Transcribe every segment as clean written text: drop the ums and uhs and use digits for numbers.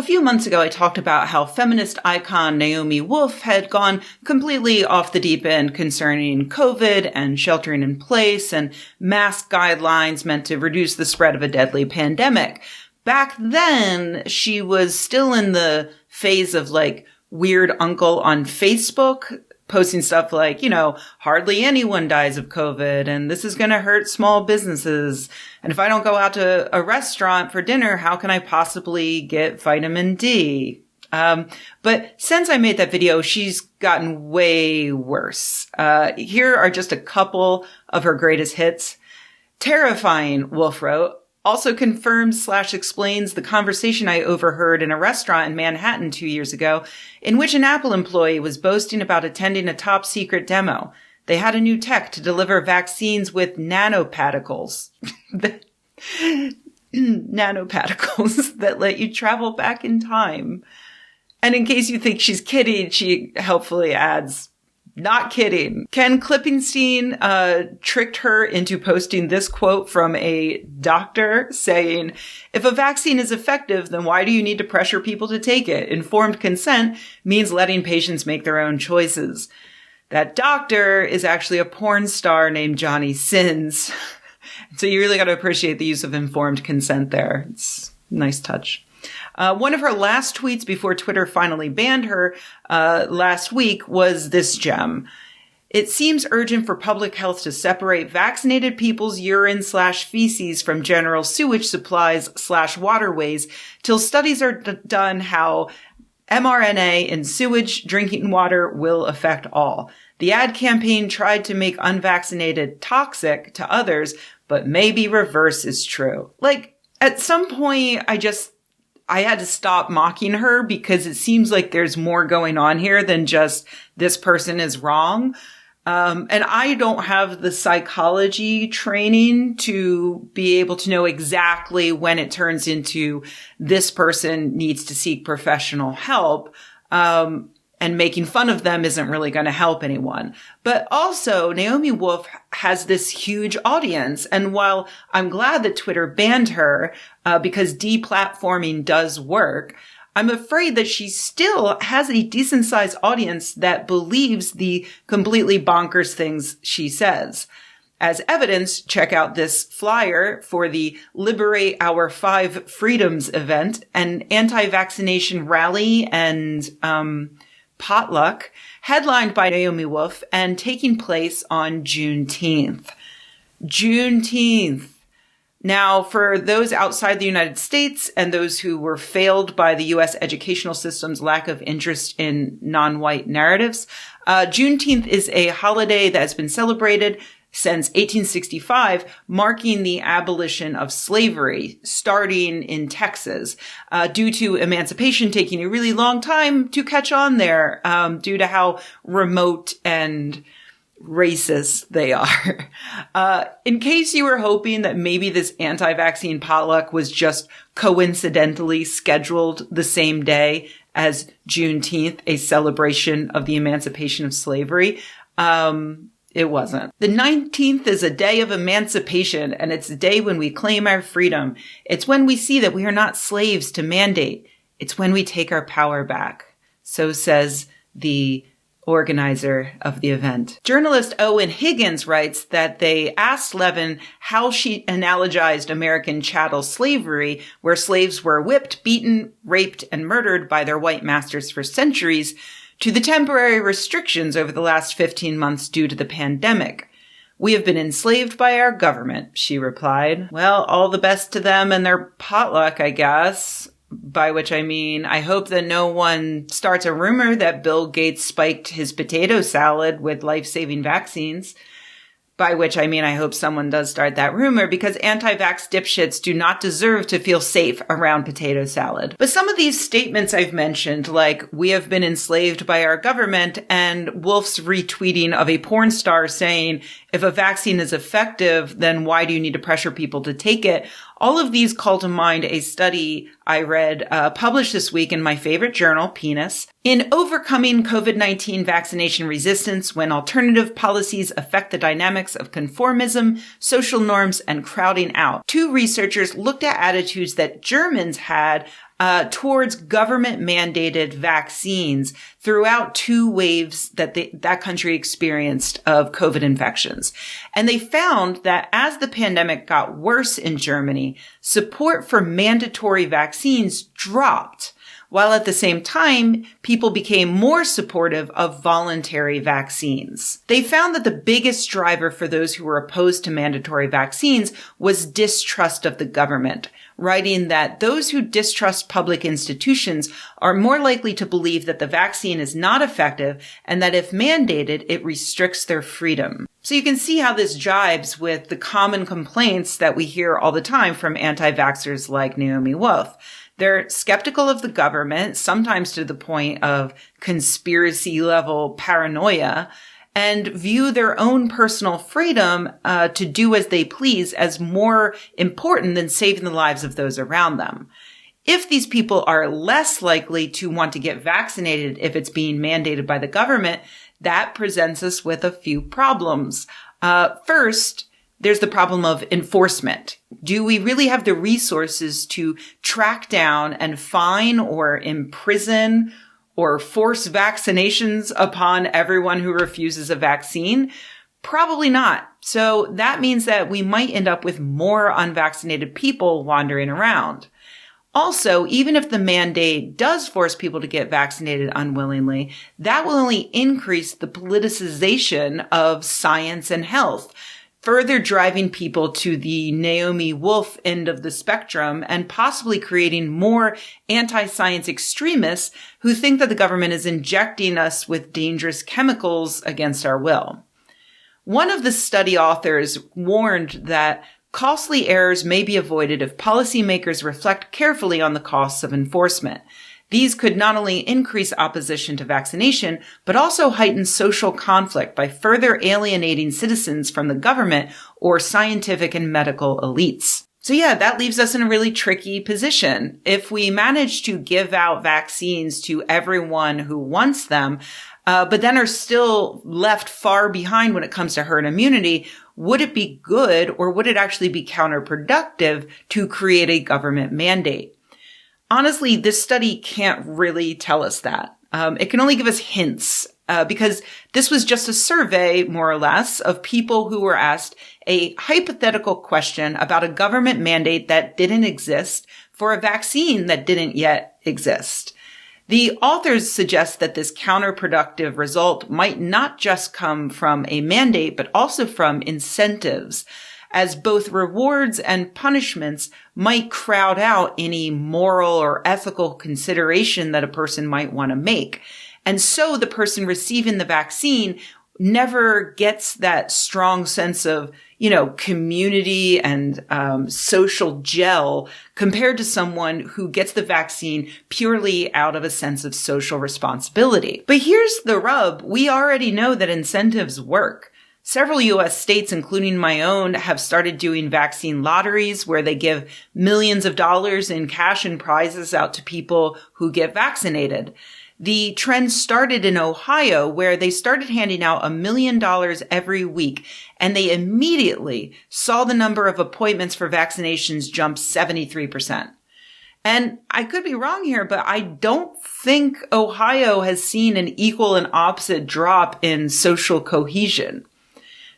A few months ago, I talked about how feminist icon Naomi Wolf had gone completely off the deep end concerning COVID and sheltering in place and mask guidelines meant to reduce the spread of a deadly pandemic. Back then, she was still in the phase of like weird uncle on Facebook, posting stuff like, hardly anyone dies of COVID and this is going to hurt small businesses. And if I don't go out to a restaurant for dinner, how can I possibly get vitamin D? But since I made that video, she's gotten way worse. Here are just a couple of her greatest hits. Terrifying, Wolf wrote. Also confirms/explains the conversation I overheard in a restaurant in Manhattan 2 years ago, in which an Apple employee was boasting about attending a top secret demo. They had a new tech to deliver vaccines with nanoparticles. Nanoparticles that let you travel back in time. And in case you think she's kidding, she helpfully adds, not kidding. Ken Klippenstein tricked her into posting this quote from a doctor saying, if a vaccine is effective, then why do you need to pressure people to take it? Informed consent means letting patients make their own choices. That doctor is actually a porn star named Johnny Sins. So you really got to appreciate the use of informed consent there. It's a nice touch. One of her last tweets before Twitter finally banned her last week was this gem. It seems urgent for public health to separate vaccinated people's urine/feces from general sewage supplies/waterways till studies are done how mRNA in sewage drinking water will affect all. The ad campaign tried to make unvaccinated toxic to others, but maybe reverse is true. Like, at some point, I had to stop mocking her because it seems like there's more going on here than just this person is wrong. And I don't have the psychology training to be able to know exactly when it turns into this person needs to seek professional help. And making fun of them isn't really going to help anyone. But also, Naomi Wolf has this huge audience. And while I'm glad that Twitter banned her, because deplatforming does work, I'm afraid that she still has a decent sized audience that believes the completely bonkers things she says. As evidence, check out this flyer for the Liberate Our 5 Freedoms event, an anti-vaccination rally and, Potluck, headlined by Naomi Wolf and taking place on Juneteenth. Juneteenth. Now, for those outside the United States and those who were failed by the U.S. educational system's lack of interest in non-white narratives, Juneteenth is a holiday that has been celebrated since 1865, marking the abolition of slavery, starting in Texas, due to emancipation taking a really long time to catch on there, due to how remote and racist they are. In case you were hoping that maybe this anti-vaccine potluck was just coincidentally scheduled the same day as Juneteenth, a celebration of the emancipation of slavery, it wasn't. The 19th is a day of emancipation, and it's a day when we claim our freedom. It's when we see that we are not slaves to mandate. It's when we take our power back. So says the organizer of the event. Journalist Owen Higgins writes that they asked Levin how she analogized American chattel slavery, where slaves were whipped, beaten, raped, and murdered by their white masters for centuries, to the temporary restrictions over the last 15 months due to the pandemic. We have been enslaved by our government, she replied. Well, all the best to them and their potluck, I guess. By which I mean, I hope that no one starts a rumor that Bill Gates spiked his potato salad with life-saving vaccines. By which I mean, I hope someone does start that rumor, because anti-vax dipshits do not deserve to feel safe around potato salad. But some of these statements I've mentioned, like we have been enslaved by our government, and Wolf's retweeting of a porn star saying, if a vaccine is effective, then why do you need to pressure people to take it? All of these call to mind a study I read published this week in my favorite journal, Penis, in Overcoming COVID-19 Vaccination Resistance When Alternative Policies Affect the Dynamics of Conformism, Social Norms, and Crowding Out. 2 researchers looked at attitudes that Germans had towards government-mandated vaccines throughout 2 waves that that country experienced of COVID infections. And they found that as the pandemic got worse in Germany, support for mandatory vaccines dropped, while at the same time, people became more supportive of voluntary vaccines. They found that the biggest driver for those who were opposed to mandatory vaccines was distrust of the government, writing that those who distrust public institutions are more likely to believe that the vaccine is not effective and that if mandated, it restricts their freedom. So you can see how this jibes with the common complaints that we hear all the time from anti-vaxxers like Naomi Wolf. They're skeptical of the government, sometimes to the point of conspiracy-level paranoia, and view their own personal freedom to do as they please as more important than saving the lives of those around them. If these people are less likely to want to get vaccinated if it's being mandated by the government, that presents us with a few problems. First, there's the problem of enforcement. Do we really have the resources to track down and fine or imprison or force vaccinations upon everyone who refuses a vaccine? Probably not. So that means that we might end up with more unvaccinated people wandering around. Also, even if the mandate does force people to get vaccinated unwillingly, that will only increase the politicization of science and health, further driving people to the Naomi Wolf end of the spectrum and possibly creating more anti-science extremists who think that the government is injecting us with dangerous chemicals against our will. One of the study authors warned that costly errors may be avoided if policymakers reflect carefully on the costs of enforcement. These could not only increase opposition to vaccination, but also heighten social conflict by further alienating citizens from the government or scientific and medical elites. So yeah, that leaves us in a really tricky position. If we manage to give out vaccines to everyone who wants them, but then are still left far behind when it comes to herd immunity, would it be good or would it actually be counterproductive to create a government mandate? Honestly, this study can't really tell us that. It can only give us hints, because this was just a survey, more or less, of people who were asked a hypothetical question about a government mandate that didn't exist for a vaccine that didn't yet exist. The authors suggest that this counterproductive result might not just come from a mandate, but also from incentives, as both rewards and punishments might crowd out any moral or ethical consideration that a person might want to make. And so the person receiving the vaccine never gets that strong sense of, community and social gel compared to someone who gets the vaccine purely out of a sense of social responsibility. But here's the rub. We already know that incentives work. Several U.S. states, including my own, have started doing vaccine lotteries where they give millions of dollars in cash and prizes out to people who get vaccinated. The trend started in Ohio, where they started handing out $1 million every week, and they immediately saw the number of appointments for vaccinations jump 73%. And I could be wrong here, but I don't think Ohio has seen an equal and opposite drop in social cohesion.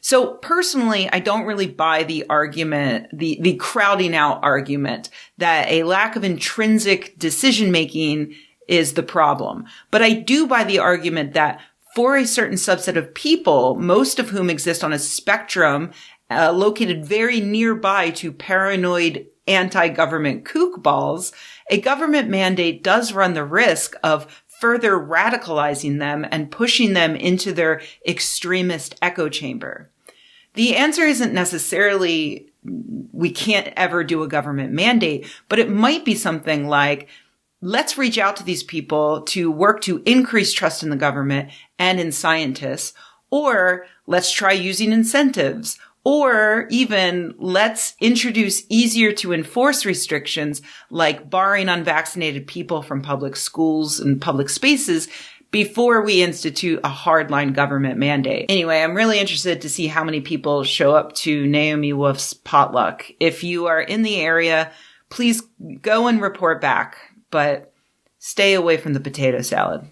So personally, I don't really buy the argument, the crowding out argument that a lack of intrinsic decision-making is the problem. But I do buy the argument that for a certain subset of people, most of whom exist on a spectrum located very nearby to paranoid anti-government kookballs, a government mandate does run the risk of further radicalizing them and pushing them into their extremist echo chamber. The answer isn't necessarily we can't ever do a government mandate, but it might be something like, let's reach out to these people to work to increase trust in the government and in scientists, or let's try using incentives, or even let's introduce easier to enforce restrictions like barring unvaccinated people from public schools and public spaces before we institute a hardline government mandate. Anyway, I'm really interested to see how many people show up to Naomi Wolf's potluck. If you are in the area, please go and report back. but stay away from the potato salad.